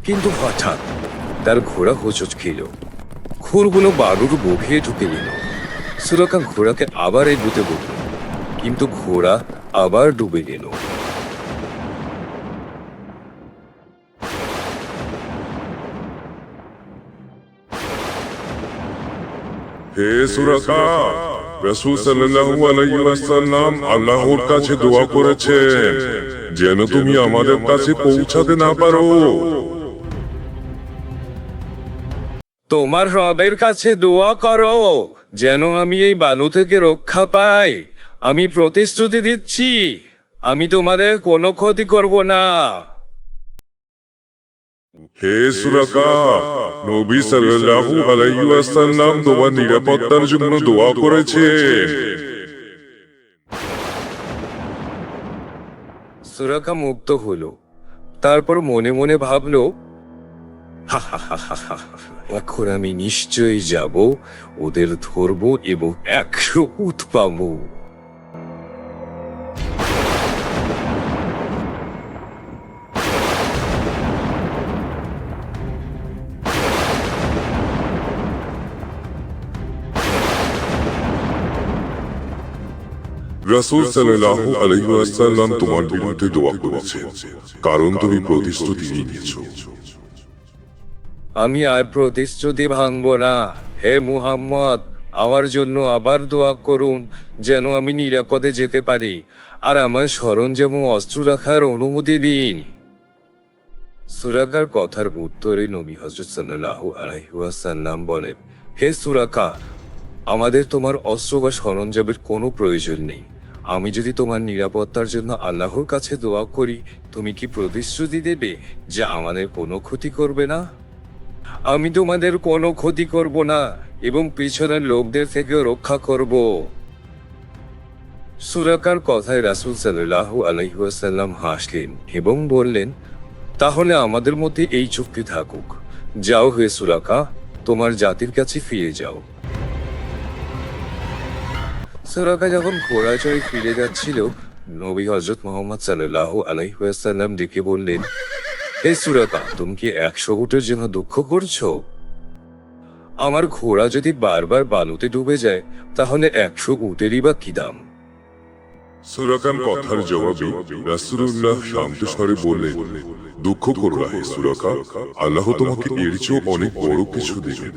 কিন্তু হঠাৎ তার ঘোড়া হোঁচট খেল। খুরগুলো বালুর গভীরে ঢুকে গেল। সুরাকা ঘোড়াকে আবার এগোতে বলল, কিন্তু ঘোড়া আবার ডুবে গেল। হে সুরাকা, রাসূল সাল্লাল্লাহু আলাইহি ওয়াসাল্লাম আল্লাহর কাছে দোয়া করেছেন যেন তুমি আমাদের কাছে পৌঁছাতে না পারো। তোমার রবের কাছে দোয়া করো যেন আমি এই বালু থেকে রক্ষা পাই। আমি প্রতিশ্রুতি দিচ্ছি, আমি তোমাদের কোনো ক্ষতি করব না। হে সুরাকা, নবী সাল্লাল্লাহু আলাইহি ওয়াসাল্লাম তোমার নিরাপত্তার জন্য দোয়া করেছেন। সুরাকা মুক্ত হলো। তারপর মনে মনে ভাবলো, এখন আমি নিশ্চয়ই যাব, ওদের ধরবো এবং 100 উট পাবো। রাসূল সাল্লাল্লাহু আলাইহি ওয়াসাল্লাম তোমার বিরুদ্ধে দোয়া করেছেন, কারণ তুমি প্রতিশ্রুতি নিয়েছো। আমি আর প্রতিশ্রুতি ভাঙবো না। হে মুহাম্মদ, আমার জন্য আবার দোয়া করুন যেন আমি নিরাপদে যেতে পারি, আর আমার সরঞ্জাম ও অস্ত্র রাখার অনুমতি দিন। সুরাকার কথার উত্তরে নবী হযরত সাল্লাল্লাহু আলাইহি ওয়াসাল্লাম বলেন, হে সুরাকা, আমাদের তোমার অস্ত্র বা সরঞ্জামের কোনো প্রয়োজন নেই। আমি যদি তোমার নিরাপত্তার জন্য আল্লাহর কাছে দোয়া করি, তুমি কি প্রতিশ্রুতি দেবে যে আমাদের কোনো ক্ষতি করবে না? আমি তোমাদের কোনো ক্ষতি করব না এবং পিছনের লোকদের থেকেও রক্ষা করব। সুরাকার কথায় রাসূল সাল্লাল্লাহু আলাইহি ওয়াসাল্লাম হাসলেন এবং বললেন, তাহলে আমাদের মধ্যে এই চুক্তি থাকুক। যাও হে সুরাকা, তোমার জাতির কাছে ফিরে যাও। সুরাকা যখন ঘোড়া চড়ে ফিরে যাচ্ছিল, নবী হযরত মুহাম্মদ সাল্লাল্লাহু আলাইহি ওয়াসাল্লাম ডেকে বললেন, হে সুরাকা, তুমি কি 100 উটের জন্য দুঃখ করছো? আমার ঘোড়া যদি বারবার বালুতে ডুবে যায়, তাহলে 100 উটেরই বা কি দাম? সুরাকার কথার জবাবে রাসূলুল্লাহ শান্ত স্বরে বললেন, দুঃখ করো না হে সুরাকা, আল্লাহ তোমাকে এর চেয়েও অনেক বড় কিছু দেবেন।